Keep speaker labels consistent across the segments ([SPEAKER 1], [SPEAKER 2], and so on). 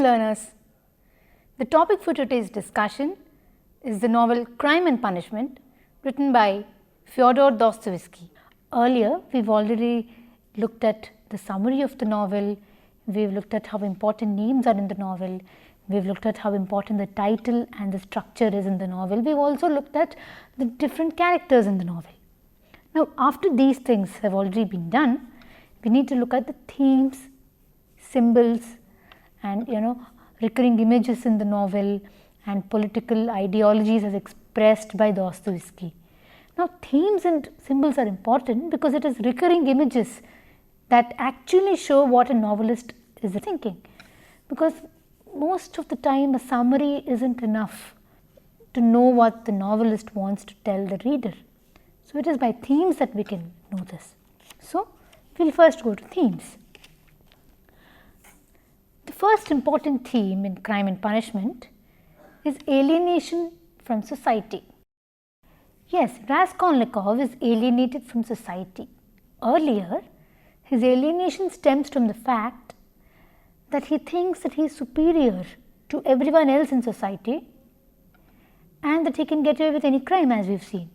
[SPEAKER 1] learners. The topic for today's discussion is the novel Crime and Punishment, written by Fyodor Dostoevsky. Earlier, we've already looked at the summary of the novel, we've looked at how important names are in the novel, we've looked at how important the title and the structure is in the novel, we've also looked at the different characters in the novel. Now, after these things have already been done, we need to look at the themes, symbols and recurring images in the novel and political ideologies as expressed by Dostoevsky. Now, themes and symbols are important because it is recurring images that actually show what a novelist is thinking, because most of the time a summary isn't enough to know what the novelist wants to tell the reader. So, it is by themes that we can know this. So, we will first go to themes. The first important theme in Crime and Punishment is alienation from society. Yes, Raskolnikov is alienated from society. Earlier, his alienation stems from the fact that he thinks that he is superior to everyone else in society and that he can get away with any crime, as we have seen.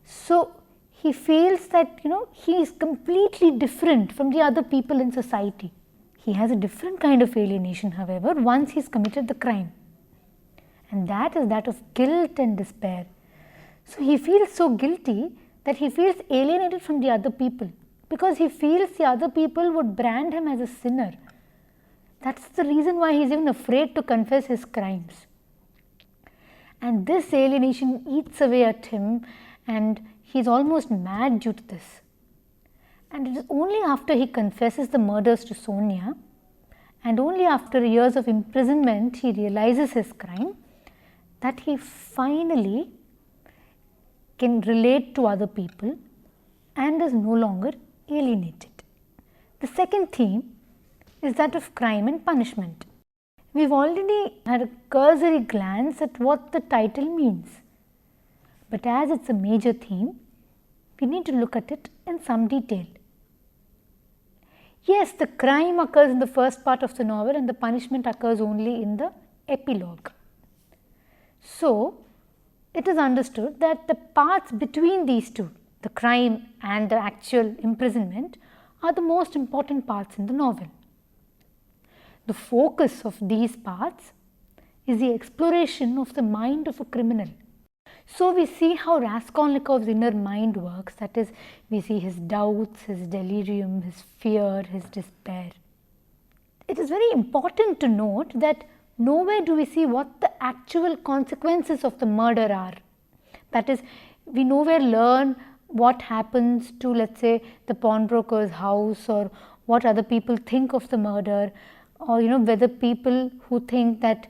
[SPEAKER 1] So, he feels that he is completely different from the other people in society. He has a different kind of alienation, however, once he has committed the crime, and that is that of guilt and despair. So, he feels so guilty that he feels alienated from the other people, because he feels the other people would brand him as a sinner. That is the reason why he is even afraid to confess his crimes. And this alienation eats away at him and he is almost mad due to this. And it is only after he confesses the murders to Sonia and only after years of imprisonment he realizes his crime that he finally can relate to other people and is no longer alienated. The second theme is that of crime and punishment. We have already had a cursory glance at what the title means, but as it is a major theme, we need to look at it in some detail. Yes, the crime occurs in the first part of the novel and the punishment occurs only in the epilogue. So, it is understood that the parts between these two, the crime and the actual imprisonment, are the most important parts in the novel. The focus of these parts is the exploration of the mind of a criminal. So, we see how Raskolnikov's inner mind works, that is, we see his doubts, his delirium, his fear, his despair. It is very important to note that nowhere do we see what the actual consequences of the murder are. That is, we nowhere learn what happens to, let us say, the pawnbroker's house, or what other people think of the murder, or whether people who think that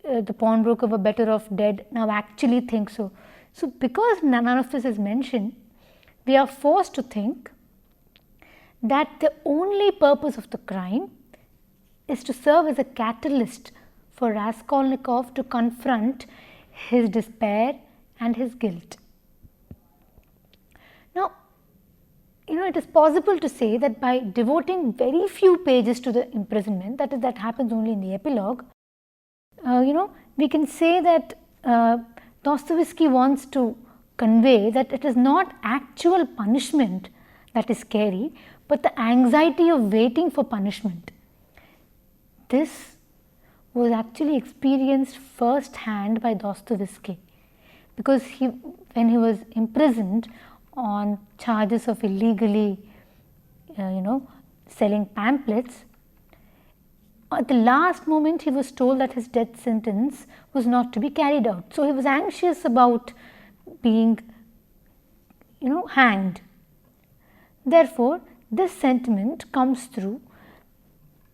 [SPEAKER 1] the pawnbroker were better off dead now actually think so. So, because none of this is mentioned, we are forced to think that the only purpose of the crime is to serve as a catalyst for Raskolnikov to confront his despair and his guilt. Now, it is possible to say that by devoting very few pages to the imprisonment, that is, that happens only in the epilogue, we can say that Dostoevsky wants to convey that it is not actual punishment that is scary, but the anxiety of waiting for punishment. This was actually experienced first hand by Dostoevsky, because when he was imprisoned on charges of illegally selling pamphlets, at the last moment he was told that his death sentence was not to be carried out. So, he was anxious about being hanged. Therefore, this sentiment comes through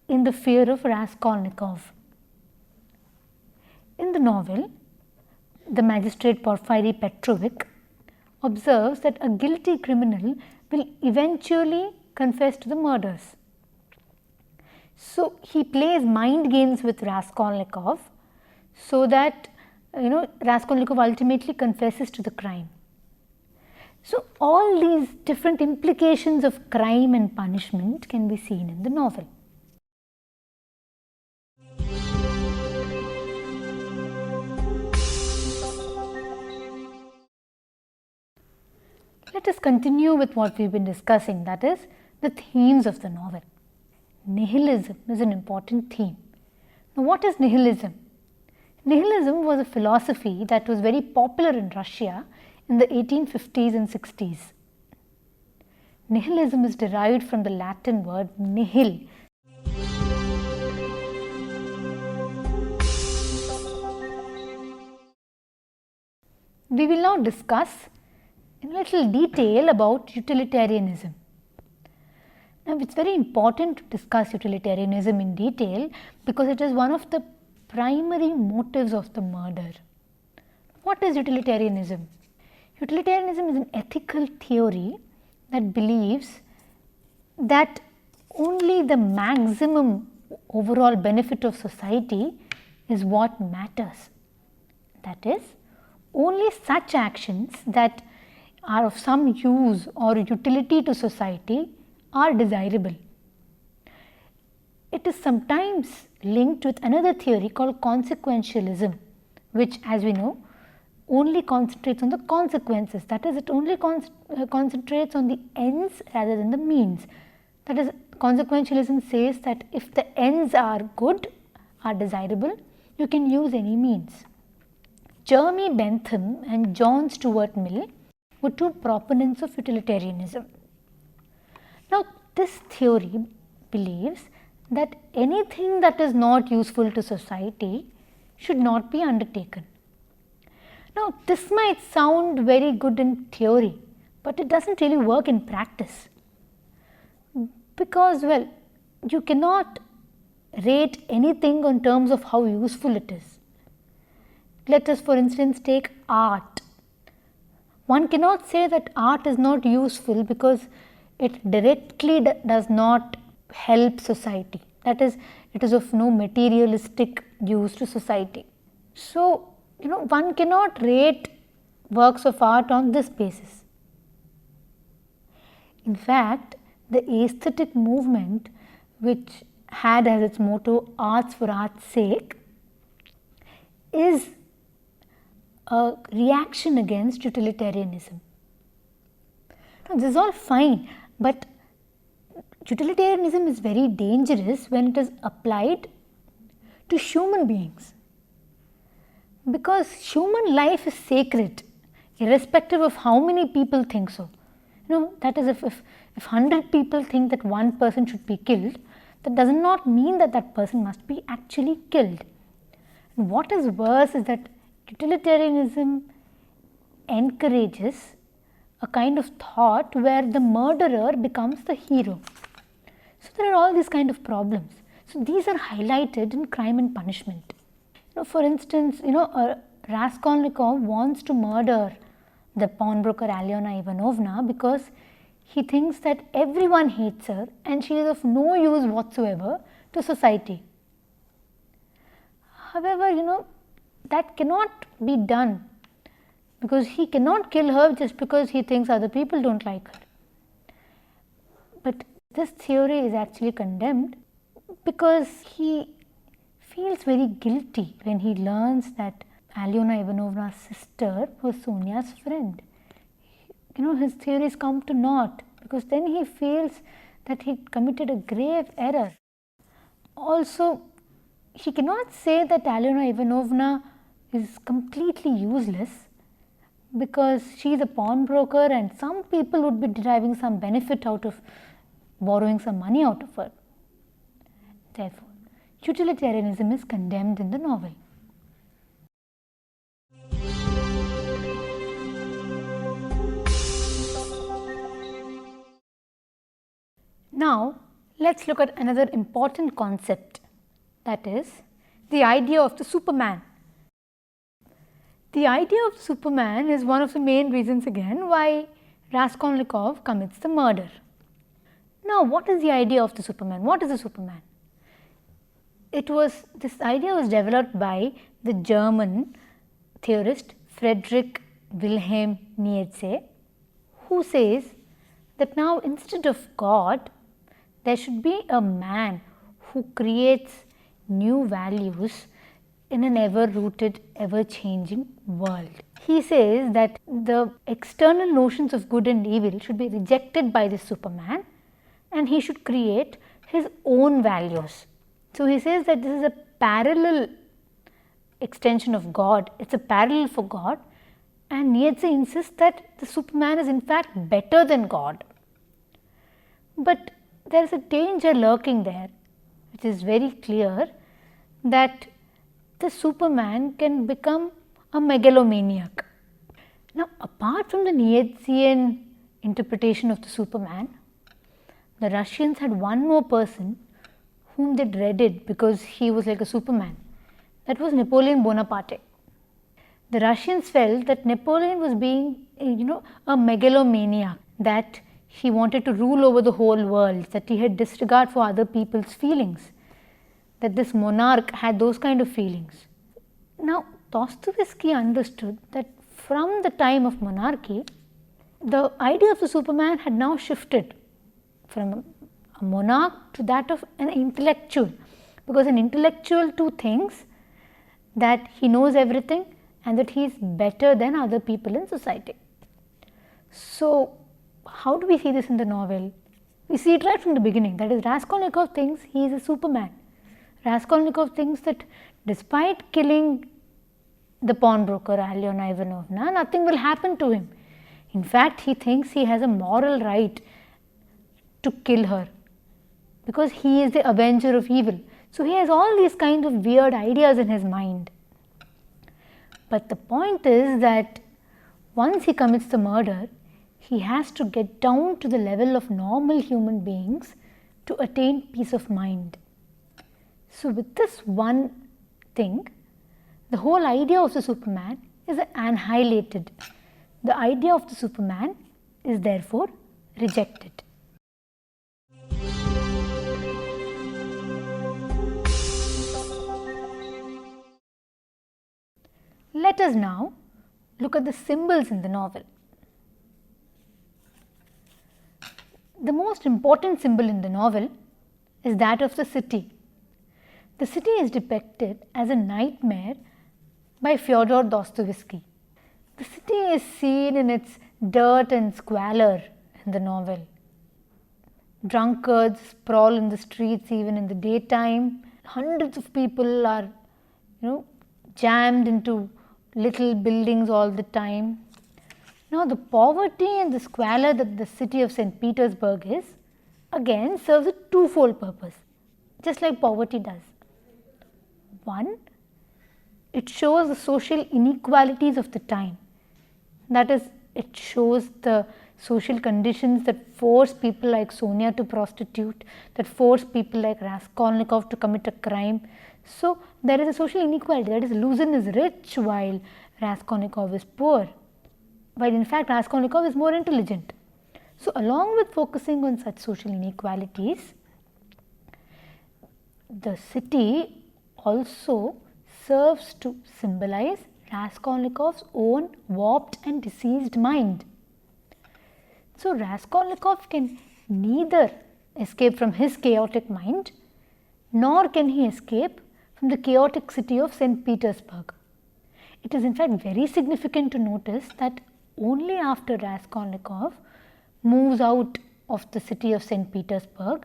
[SPEAKER 1] in the fear of Raskolnikov. In the novel, the magistrate Porfiry Petrovich observes that a guilty criminal will eventually confess to the murders. So, he plays mind games with Raskolnikov so that Raskolnikov ultimately confesses to the crime. So, all these different implications of crime and punishment can be seen in the novel. let us continue with what we've been discussing, that is, the themes of the novel. Nihilism is an important theme. Now, what is nihilism? Nihilism was a philosophy that was very popular in Russia in the 1850s and 60s. Nihilism is derived from the Latin word nihil. We will now discuss in little detail about utilitarianism. Now, it's very important to discuss utilitarianism in detail because it is one of the primary motives of the murder. What is utilitarianism? Utilitarianism is an ethical theory that believes that only the maximum overall benefit of society is what matters. That is, only such actions that are of some use or utility to society are desirable. It is sometimes linked with another theory called consequentialism, which, as we know, only concentrates on the consequences. That is, it only concentrates on the ends rather than the means. That is, consequentialism says that if the ends are good, are desirable, you can use any means. Jeremy Bentham and John Stuart Mill were two proponents of utilitarianism. Now, this theory believes that anything that is not useful to society should not be undertaken. Now, this might sound very good in theory, but it does not really work in practice because, well, you cannot rate anything in terms of how useful it is. Let us, for instance, take art. One cannot say that art is not useful because it directly does not help society. That is, it is of no materialistic use to society. So, one cannot rate works of art on this basis. In fact, the aesthetic movement, which had as its motto arts for art's sake, is a reaction against utilitarianism. Now, this is all fine, but utilitarianism is very dangerous when it is applied to human beings. Because human life is sacred, irrespective of how many people think so. That is, if 100 people think that one person should be killed, that does not mean that that person must be actually killed. And what is worse is that utilitarianism encourages a kind of thought where the murderer becomes the hero. So, there are all these kind of problems. So, these are highlighted in Crime and Punishment. For instance, Raskolnikov wants to murder the pawnbroker Alyona Ivanovna because he thinks that everyone hates her and she is of no use whatsoever to society. However, that cannot be done because he cannot kill her just because he thinks other people don't like her. But this theory is actually condemned because he feels very guilty when he learns that Alyona Ivanovna's sister was Sonia's friend. His theories come to naught because then he feels that he committed a grave error. Also, he cannot say that Alyona Ivanovna is completely useless because she is a pawnbroker and some people would be deriving some benefit out of borrowing some money out of her. Therefore, utilitarianism is condemned in the novel. Now, let us look at another important concept, that is the idea of the Superman. The idea of Superman is one of the main reasons again why Raskolnikov commits the murder. Now, what is the idea of the Superman? What is the Superman? This idea was developed by the German theorist Friedrich Wilhelm Nietzsche, who says that now instead of God, there should be a man who creates new values in an ever-rooted, ever-changing world. He says that the external notions of good and evil should be rejected by the Superman and he should create his own values. So, he says that this is a parallel extension of God, it is a parallel for God, and Nietzsche insists that the Superman is in fact better than God. But there is a danger lurking there, which is very clear, that the Superman can become a megalomaniac. Now, apart from the Nietzschean interpretation of the Superman, the Russians had one more person whom they dreaded because he was like a Superman. That was Napoleon Bonaparte. The Russians felt that Napoleon was being, a megalomaniac, that he wanted to rule over the whole world, that he had disregard for other people's feelings, that this monarch had those kind of feelings. Now, Dostoevsky understood that from the time of monarchy, the idea of the Superman had now shifted from a monarch to that of an intellectual, because an intellectual too thinks that he knows everything and that he is better than other people in society. So, how do we see this in the novel? We see it right from the beginning, that is, Raskolnikov thinks he is a Superman. Raskolnikov thinks that despite killing the pawnbroker Alyona Ivanovna, nothing will happen to him. In fact, he thinks he has a moral right to kill her because he is the avenger of evil. So, he has all these kinds of weird ideas in his mind. But the point is that once he commits the murder, he has to get down to the level of normal human beings to attain peace of mind. So, with this one thing, the whole idea of the Superman is annihilated. The idea of the Superman is therefore rejected. Let us now look at the symbols in the novel. The most important symbol in the novel is that of the city. The city is depicted as a nightmare by Fyodor Dostoevsky. The city is seen in its dirt and squalor in the novel. Drunkards sprawl in the streets even in the daytime. Hundreds of people are, jammed into little buildings all the time. Now, the poverty and the squalor that the city of St. Petersburg is, again serves a twofold purpose, just like poverty does. One, it shows the social inequalities of the time. That is, it shows the social conditions that force people like Sonia to prostitute, that force people like Raskolnikov to commit a crime. So, there is a social inequality, that is, Luzin is rich while Raskolnikov is poor, while in fact Raskolnikov is more intelligent. So, along with focusing on such social inequalities, the city also serves to symbolize Raskolnikov's own warped and diseased mind. So, Raskolnikov can neither escape from his chaotic mind, nor can he escape from the chaotic city of St. Petersburg. It is in fact very significant to notice that only after Raskolnikov moves out of the city of St. Petersburg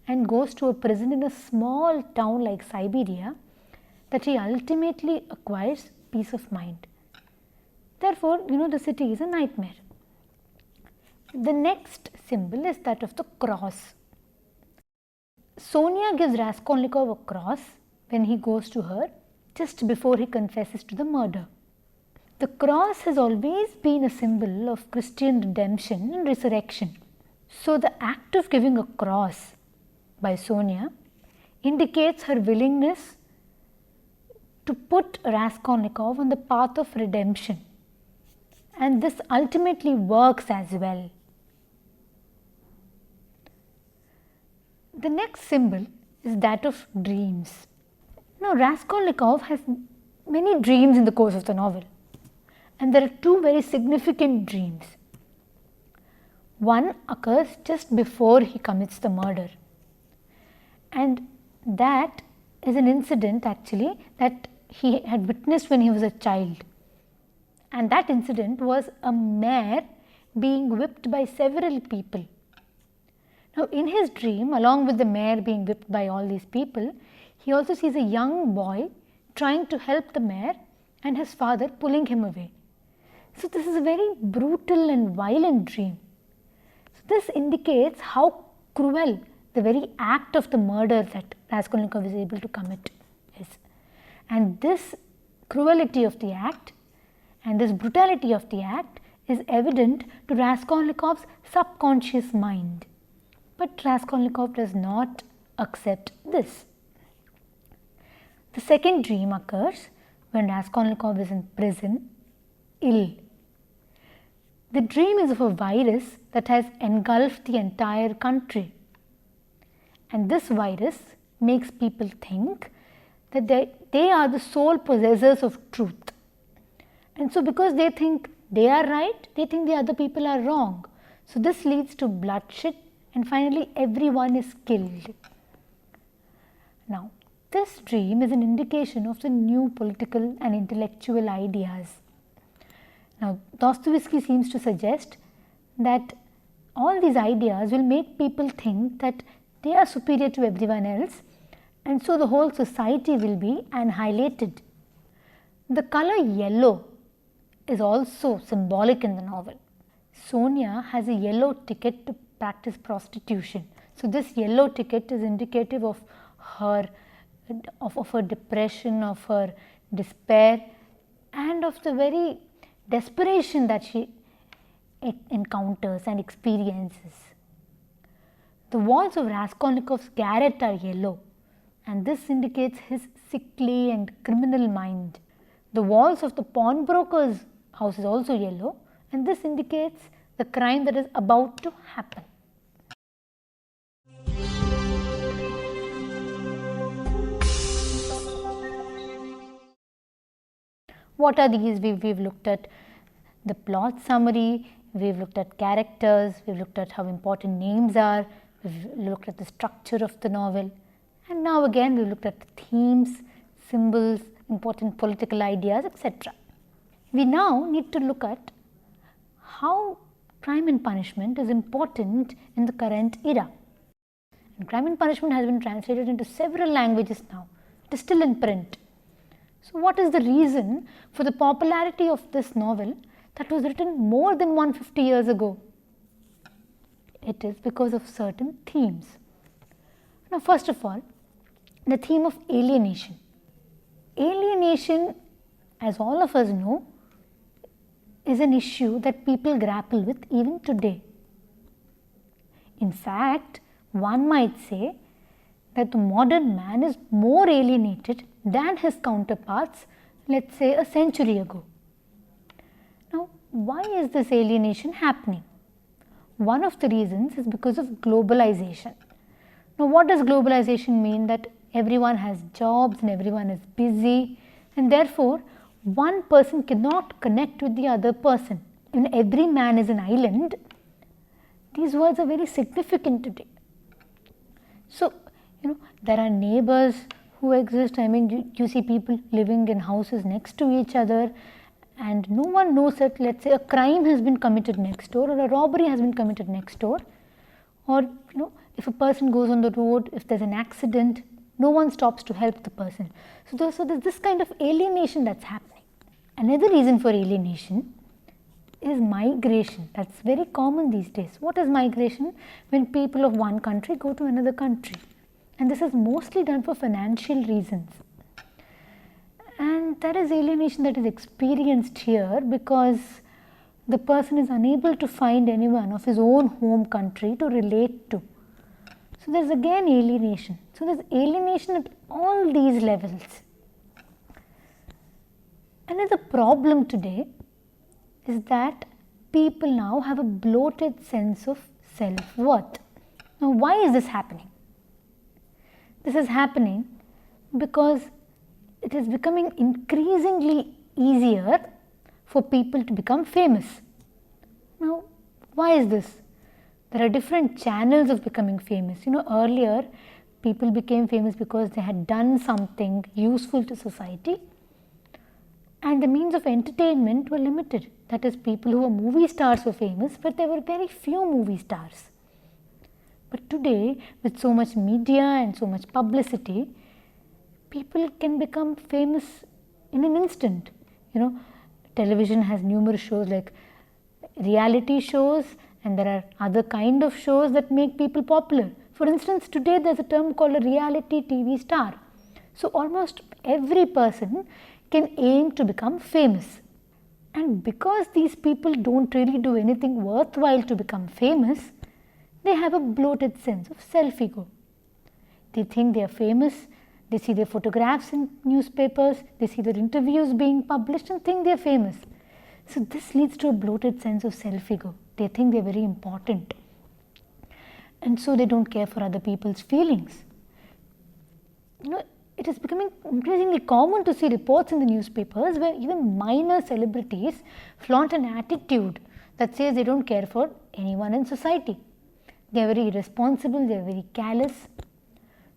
[SPEAKER 1] and goes to a prison in a small town like Siberia, that he ultimately acquires peace of mind. Therefore, the city is a nightmare. The next symbol is that of the cross. Sonia gives Raskolnikov a cross when he goes to her just before he confesses to the murder. The cross has always been a symbol of Christian redemption and resurrection. So, the act of giving a cross by Sonia indicates her willingness to put Raskolnikov on the path of redemption, and this ultimately works as well. The next symbol is that of dreams. Now, Raskolnikov has many dreams in the course of the novel, and there are two very significant dreams. One occurs just before he commits the murder, and that is an incident actually that he had witnessed when he was a child. And that incident was a mare being whipped by several people. Now, in his dream, along with the mare being whipped by all these people, he also sees a young boy trying to help the mare and his father pulling him away. So, this is a very brutal and violent dream. So, this indicates how cruel the very act of the murder that Raskolnikov is able to commit is. And this cruelty of the act and this brutality of the act is evident to Raskolnikov's subconscious mind. But Raskolnikov does not accept this. The second dream occurs when Raskolnikov is in prison, ill. The dream is of a virus that has engulfed the entire country. And this virus makes people think that they are the sole possessors of truth. And so because they think they are right, they think the other people are wrong. So this leads to bloodshed and finally everyone is killed. Now, this dream is an indication of the new political and intellectual ideas. Now, Dostoevsky seems to suggest that all these ideas will make people think that they are superior to everyone else, and so the whole society will be annihilated. The color yellow is also symbolic in the novel. Sonia has a yellow ticket to practice prostitution. So this yellow ticket is indicative of her depression, of her despair, and of the very desperation that she encounters and experiences. The walls of Raskolnikov's garret are yellow, and this indicates his sickly and criminal mind. The walls of the pawnbroker's house is also yellow, and this indicates the crime that is about to happen. What are these? We've looked at the plot summary, we've looked at characters, we've looked at how important names are, we've looked at the structure of the novel, and now again we've looked at the themes, symbols, important political ideas, etc. We now need to look at how crime and punishment is important in the current era. And Crime and Punishment has been translated into several languages now. It is still in print. So what is the reason for the popularity of this novel that was written more than 150 years ago? It is because of certain themes. Now, first of all, the theme of alienation. Alienation, as all of us know, is an issue that people grapple with even today. In fact, one might say that the modern man is more alienated than his counterparts, let's say a century ago. Now, why is this alienation happening? One of the reasons is because of globalization. Now, what does globalization mean? That everyone has jobs and everyone is busy, and therefore one person cannot connect with the other person. When every man is an island, these words are very significant today. So, there are neighbors who exist. I mean, you see people living in houses next to each other, and no one knows that, let's say, a crime has been committed next door or a robbery has been committed next door, or if a person goes on the road, if there's an accident, no one stops to help the person. So there's this kind of alienation that's happening. Another reason for alienation is migration. That's very common these days. What is migration? When people of one country go to another country, and this is mostly done for financial reasons. And there is alienation that is experienced here because the person is unable to find anyone of his own home country to relate to. So there's again alienation. So there's alienation at all these levels. Another problem today is that people now have a bloated sense of self-worth. Now, why is this happening? This is happening because it is becoming increasingly easier for people to become famous. Now, why is this? There are different channels of becoming famous. Earlier people became famous because they had done something useful to society, And the means of entertainment were limited. That is, people who were movie stars were famous, but there were very few movie stars. But today, with so much media and so much publicity, people can become famous in an instant. Television has numerous shows like reality shows, and there are other kind of shows that make people popular. For instance, today there's a term called a reality TV star. So almost every person can aim to become famous. And because these people don't really do anything worthwhile to become famous, they have a bloated sense of self-ego. They think they are famous, they see their photographs in newspapers, they see their interviews being published and think they are famous. So this leads to a bloated sense of self-ego. They think they are very important. And so they don't care for other people's feelings. It is becoming increasingly common to see reports in the newspapers where even minor celebrities flaunt an attitude that says they don't care for anyone in society. They are very irresponsible, they are very callous.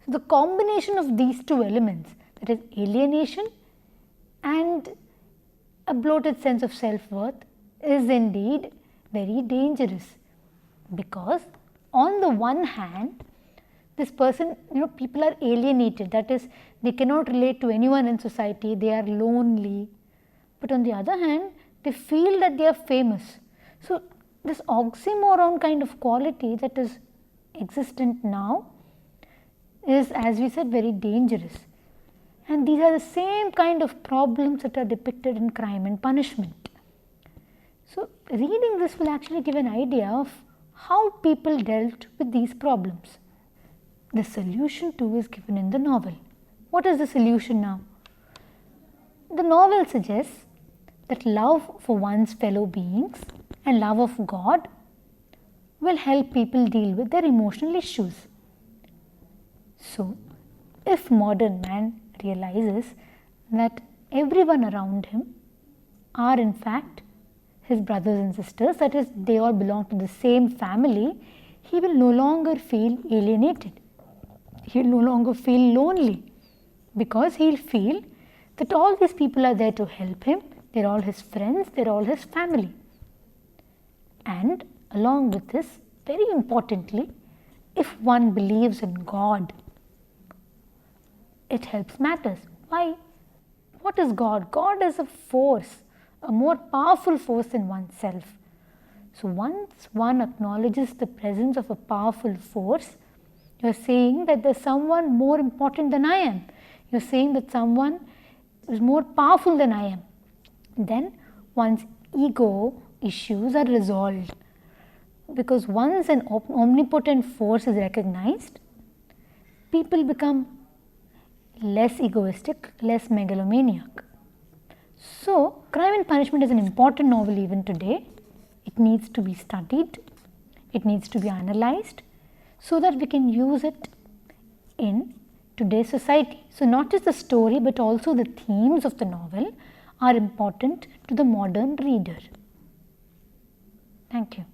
[SPEAKER 1] So the combination of these two elements, that is alienation and a bloated sense of self-worth, is indeed very dangerous, because on the one hand, this person, people are alienated, that is, they cannot relate to anyone in society, they are lonely. But on the other hand, they feel that they are famous. So this oxymoron kind of quality that is existent now is, as we said, very dangerous. And these are the same kind of problems that are depicted in Crime and Punishment. So reading this will actually give an idea of how people dealt with these problems. The solution too is given in the novel. What is the solution now? The novel suggests that love for one's fellow beings and love of God will help people deal with their emotional issues. So, if modern man realizes that everyone around him are in fact his brothers and sisters, that is, they all belong to the same family, he will no longer feel alienated. He will no longer feel lonely, because he will feel that all these people are there to help him, they are all his friends, they are all his family. And along with this, very importantly, if one believes in God, it helps matters. Why? What is God? God is a force, a more powerful force than oneself. So once one acknowledges the presence of a powerful force, you are saying that there is someone more important than I am. You are saying that someone is more powerful than I am. Then one's ego issues are resolved. Because once an omnipotent force is recognized, people become less egoistic, less megalomaniac. So, Crime and Punishment is an important novel even today. It needs to be studied, it needs to be analyzed, so that we can use it in today's society. So, not just the story but also the themes of the novel are important to the modern reader. Thank you.